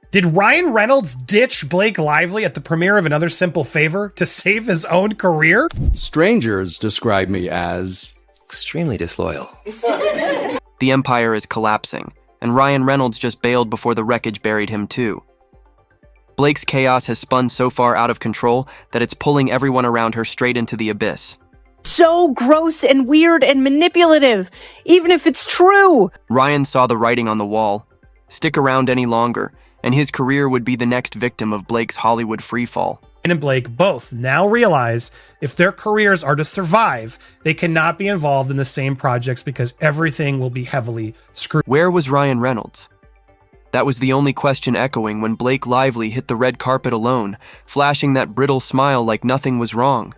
Did Ryan Reynolds ditch Blake Lively at the premiere of Another Simple Favor to save his own career? Strangers describe me as extremely disloyal. The empire is collapsing, and Ryan Reynolds just bailed before the wreckage buried him too. Blake's chaos has spun so far out of control that it's pulling everyone around her straight into the abyss. So gross and weird and manipulative, even if it's true. Ryan saw the writing on the wall. Stick around any longer, and his career would be the next victim of Blake's Hollywood freefall. Ryan and Blake both now realize if their careers are to survive, they cannot be involved in the same projects because everything will be heavily screwed. Where was Ryan Reynolds? That was the only question echoing when Blake Lively hit the red carpet alone, flashing that brittle smile like nothing was wrong.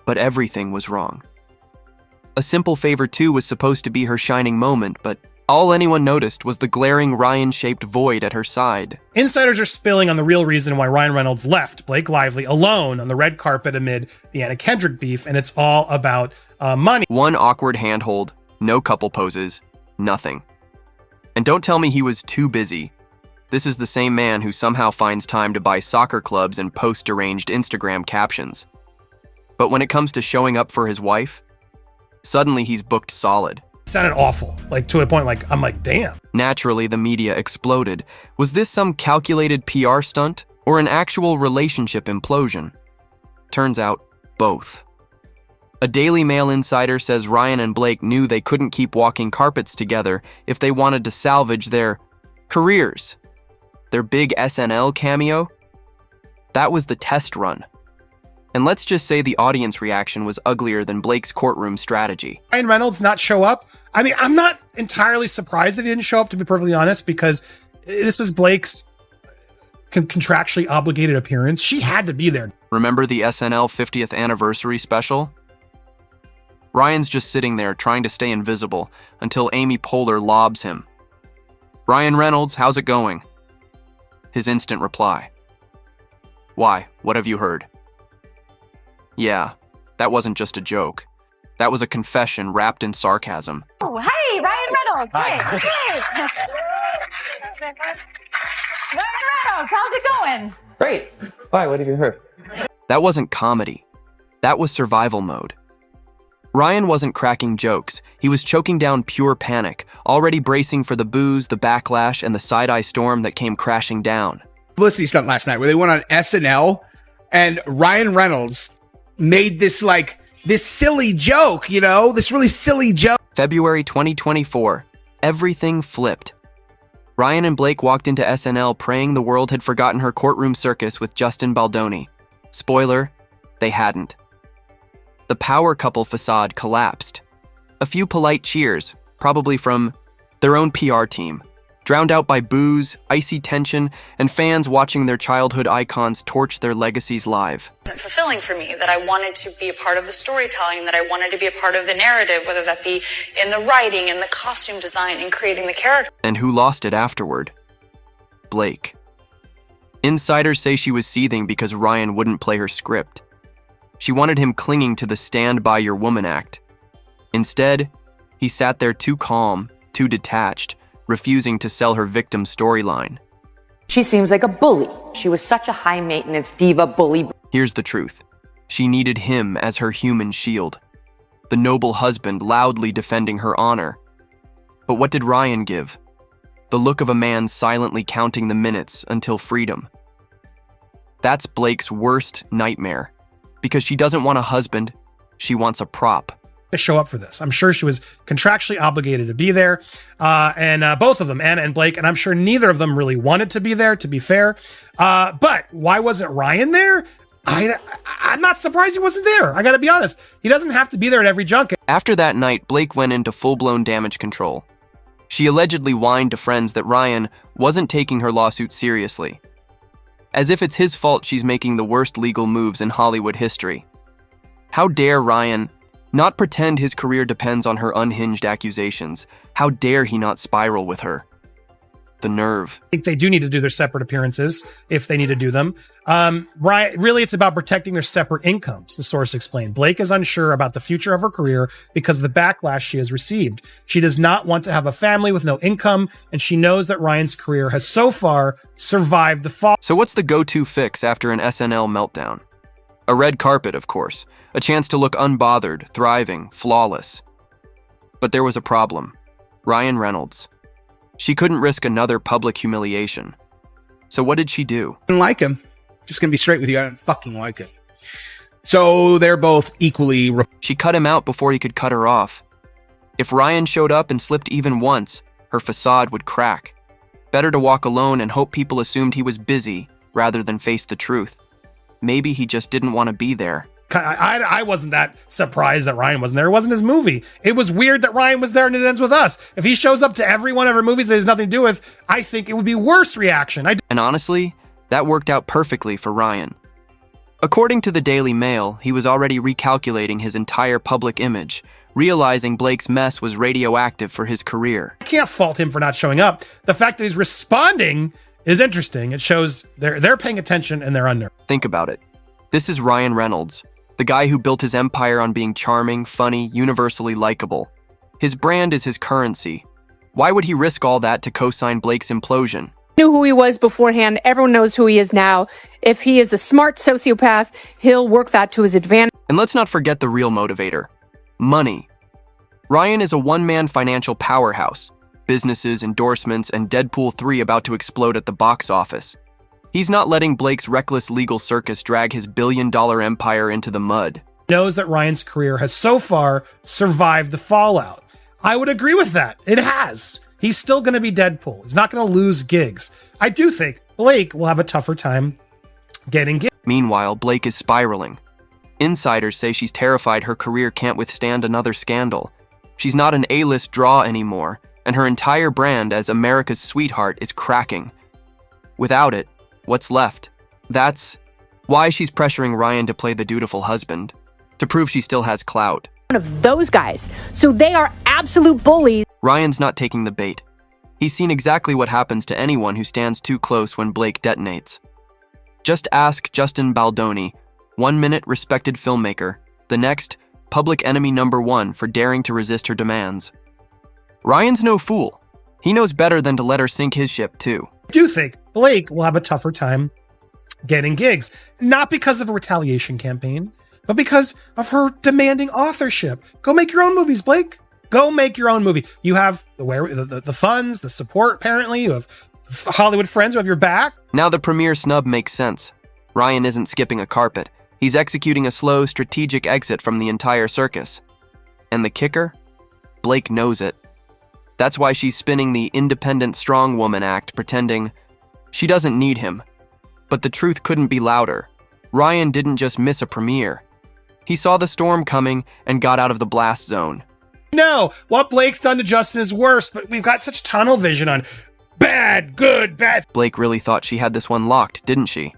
But everything was wrong. A Simple Favor 2 was supposed to be her shining moment, but all anyone noticed was the glaring Ryan-shaped void at her side. Insiders are spilling on the real reason why Ryan Reynolds left Blake Lively alone on the red carpet amid the Anna Kendrick beef, and it's all about money. One awkward handhold, no couple poses, nothing. And don't tell me he was too busy. This is the same man who somehow finds time to buy soccer clubs and post deranged Instagram captions. But when it comes to showing up for his wife, suddenly he's booked solid. It sounded awful, like to a point like, I'm like, damn. Naturally, the media exploded. Was this some calculated PR stunt or an actual relationship implosion? Turns out, both. A Daily Mail insider says Ryan and Blake knew they couldn't keep walking carpets together if they wanted to salvage their careers. Their big SNL cameo? That was the test run. And let's just say the audience reaction was uglier than Blake's courtroom strategy. Ryan Reynolds not show up? I mean, I'm not entirely surprised that he didn't show up, to be perfectly honest, because this was Blake's contractually obligated appearance. She had to be there. Remember the SNL 50th anniversary special? Ryan's just sitting there trying to stay invisible until Amy Poehler lobs him. "Ryan Reynolds, how's it going?" His instant reply. "Why, what have you heard?" Yeah, that wasn't just a joke. That was a confession wrapped in sarcasm. Oh, hey, Ryan Reynolds. Hey, hey. Ryan Reynolds, how's it going? Great. Why, what have you heard? That wasn't comedy. That was survival mode. Ryan wasn't cracking jokes. He was choking down pure panic, already bracing for the booze, the backlash, and the side-eye storm that came crashing down. Publicity stunt last night where they went on SNL and Ryan Reynolds made this silly joke, you know, this really silly joke. February 2024, everything flipped. Ryan and Blake walked into SNL praying the world had forgotten her courtroom circus with Justin Baldoni. Spoiler, they hadn't. The power couple facade collapsed. A few polite cheers, probably from their own PR team, drowned out by booze, icy tension, and fans watching their childhood icons torch their legacies live. It's fulfilling for me that I wanted to be a part of the storytelling, that I wanted to be a part of the narrative, whether that be in the writing, in the costume design, in creating the character. And who lost it afterward? Blake. Insiders say she was seething because Ryan wouldn't play her script. She wanted him clinging to the stand by your woman act. Instead, he sat there too calm, too detached, refusing to sell her victim storyline. She seems like a bully. She was such a high-maintenance diva bully. Here's the truth. She needed him as her human shield. The noble husband loudly defending her honor. But what did Ryan give? The look of a man silently counting the minutes until freedom. That's Blake's worst nightmare. Because she doesn't want a husband, she wants a prop. To show up for this. I'm sure she was contractually obligated to be there. And both of them, Anna and Blake, and I'm sure neither of them really wanted to be there, to be fair. But why wasn't Ryan there? I'm not surprised he wasn't there. I gotta be honest. He doesn't have to be there at every junket. After that night, Blake went into full-blown damage control. She allegedly whined to friends that Ryan wasn't taking her lawsuit seriously. As if it's his fault she's making the worst legal moves in Hollywood history. How dare Ryan not pretend his career depends on her unhinged accusations? How dare he not spiral with her? The nerve. I think they do need to do their separate appearances if they need to do them. Ryan, really, it's about protecting their separate incomes, the source explained. Blake is unsure about the future of her career because of the backlash she has received. She does not want to have a family with no income, and she knows that Ryan's career has so far survived the fall. So what's the go-to fix after an SNL meltdown? A red carpet, of course. A chance to look unbothered, thriving, flawless. But there was a problem. Ryan Reynolds. She couldn't risk another public humiliation. So what did she do? I didn't like him. Just gonna be straight with you. I don't fucking like him. So they're both equally. She cut him out before he could cut her off. If Ryan showed up and slipped even once, her facade would crack. Better to walk alone and hope people assumed he was busy rather than face the truth. Maybe he just didn't want to be there. I wasn't that surprised that Ryan wasn't there. It wasn't his movie. It was weird that Ryan was there and it ends with us. If he shows up to every one of our movies that has nothing to do with, I think it would be worse reaction. And honestly, that worked out perfectly for Ryan. According to the Daily Mail, he was already recalculating his entire public image, realizing Blake's mess was radioactive for his career. I can't fault him for not showing up. The fact that he's responding is interesting. It shows they're paying attention and they're unnerved. Think about it. This is Ryan Reynolds, the guy who built his empire on being charming, funny, universally likable. His brand is his currency. Why would he risk all that to co-sign Blake's implosion? Knew who he was beforehand. Everyone knows who he is now. If he is a smart sociopath, he'll work that to his advantage. And let's not forget the real motivator. Money. Ryan is a one-man financial powerhouse. Businesses, endorsements, and Deadpool 3 about to explode at the box office. He's not letting Blake's reckless legal circus drag his billion-dollar empire into the mud. Knows that Ryan's career has so far survived the fallout. I would agree with that. It has. He's still going to be Deadpool. He's not going to lose gigs. I do think Blake will have a tougher time getting gigs. Meanwhile, Blake is spiraling. Insiders say she's terrified her career can't withstand another scandal. She's not an A-list draw anymore, and her entire brand as America's sweetheart is cracking. Without it, what's left? That's why she's pressuring Ryan to play the dutiful husband, to prove she still has clout. One of those guys. So they are absolute bullies. Ryan's not taking the bait. He's seen exactly what happens to anyone who stands too close when Blake detonates. Just ask Justin Baldoni, 1 minute respected filmmaker, the next public enemy #1 for daring to resist her demands. Ryan's no fool. He knows better than to let her sink his ship too. I do think Blake will have a tougher time getting gigs, not because of a retaliation campaign, but because of her demanding authorship. Go make your own movies, Blake. Go make your own movie. You have the funds, the support, apparently. You have Hollywood friends who have your back. Now the premiere snub makes sense. Ryan isn't skipping a carpet. He's executing a slow, strategic exit from the entire circus. And the kicker? Blake knows it. That's why she's spinning the independent strong woman act, pretending she doesn't need him. But the truth couldn't be louder. Ryan didn't just miss a premiere. He saw the storm coming and got out of the blast zone. No, what Blake's done to Justin is worse, but we've got such tunnel vision on bad, good, bad. Blake really thought she had this one locked, didn't she?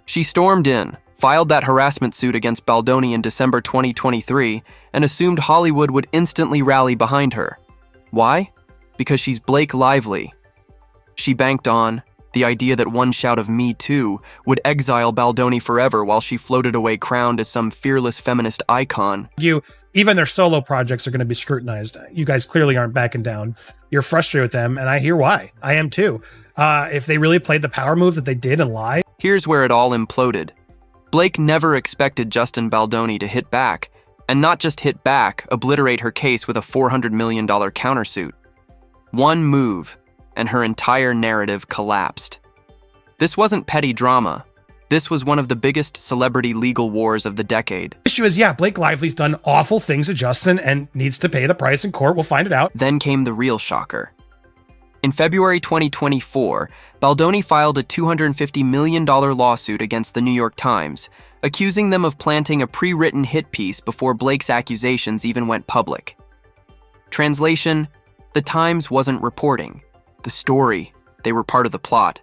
She stormed in, filed that harassment suit against Baldoni in December 2023, and assumed Hollywood would instantly rally behind her. Why? Because she's Blake Lively. She banked on the idea that one shout of "Me Too" would exile Baldoni forever while she floated away crowned as some fearless feminist icon. Even their solo projects are going to be scrutinized. You guys clearly aren't backing down. You're frustrated with them, and I hear why. I am too. If they really played the power moves that they did and lied. Here's where it all imploded. Blake never expected Justin Baldoni to hit back, and not just hit back, obliterate her case with a $400 million countersuit. One move, and her entire narrative collapsed. This wasn't petty drama. This was one of the biggest celebrity legal wars of the decade. The issue is, Blake Lively's done awful things to Justin and needs to pay the price in court. We'll find it out. Then came the real shocker. In February 2024, Baldoni filed a $250 million lawsuit against the New York Times, accusing them of planting a pre-written hit piece before Blake's accusations even went public. Translation: the Times wasn't reporting the story. They were part of the plot.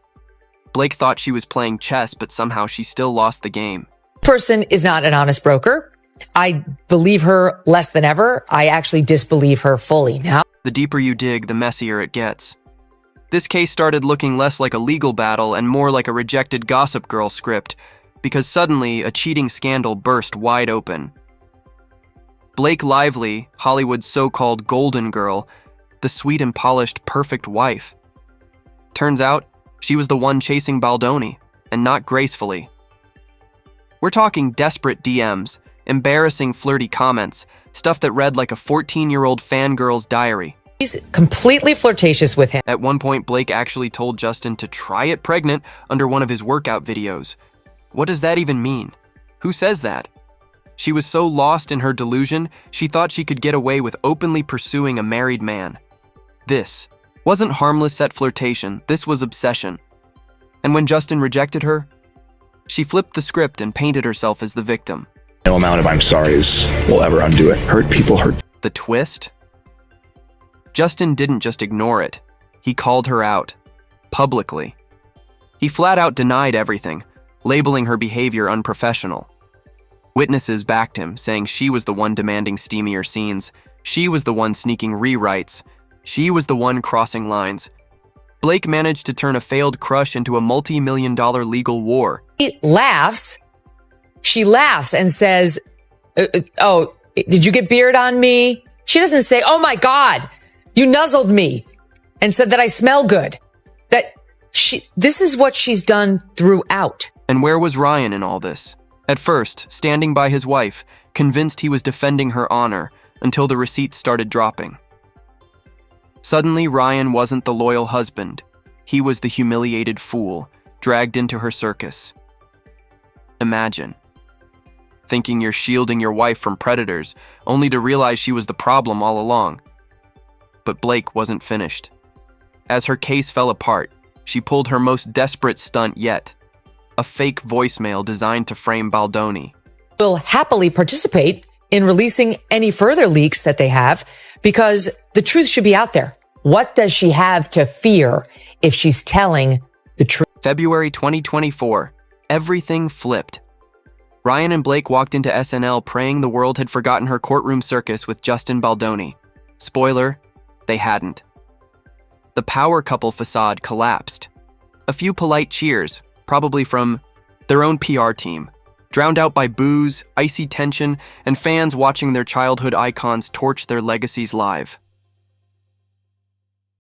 Blake thought she was playing chess, but somehow she still lost the game. Person is not an honest broker. I believe her less than ever. I actually disbelieve her fully now. The deeper you dig, the messier it gets. This case started looking less like a legal battle and more like a rejected Gossip Girl script, because suddenly a cheating scandal burst wide open. Blake Lively, Hollywood's so-called golden girl, the sweet and polished perfect wife. Turns out, she was the one chasing Baldoni, and not gracefully. We're talking desperate DMs, embarrassing flirty comments, stuff that read like a 14-year-old fangirl's diary. She's completely flirtatious with him. At one point, Blake actually told Justin to try it pregnant under one of his workout videos. What does that even mean? Who says that? She was so lost in her delusion, she thought she could get away with openly pursuing a married man. This wasn't harmless set flirtation, this was obsession. And when Justin rejected her, she flipped the script and painted herself as the victim. No amount of I'm sorry's will ever undo it. Hurt people hurt. The twist? Justin didn't just ignore it. He called her out. Publicly. He flat out denied everything, labeling her behavior unprofessional. Witnesses backed him, saying she was the one demanding steamier scenes. She was the one sneaking rewrites. She was the one crossing lines. Blake managed to turn a failed crush into a multi-million-dollar legal war. She laughs and says, oh, did you get beard on me? She doesn't say, oh my God, you nuzzled me and said that I smell good. This is what she's done throughout. And where was Ryan in all this? At first, standing by his wife, convinced he was defending her honor, until the receipts started dropping. Suddenly, Ryan wasn't the loyal husband. He was the humiliated fool, dragged into her circus. Imagine. Thinking you're shielding your wife from predators, only to realize she was the problem all along. But Blake wasn't finished. As her case fell apart, she pulled her most desperate stunt yet. A fake voicemail designed to frame Baldoni. Will happily participate in releasing any further leaks that they have because the truth should be out there. What does she have to fear if she's telling the truth? February 2024. Everything flipped. Ryan and Blake walked into SNL praying the world had forgotten her courtroom circus with Justin Baldoni. Spoiler, they hadn't. The power couple facade collapsed. A few polite cheers, probably from their own PR team, drowned out by boos, icy tension, and fans watching their childhood icons torch their legacies live.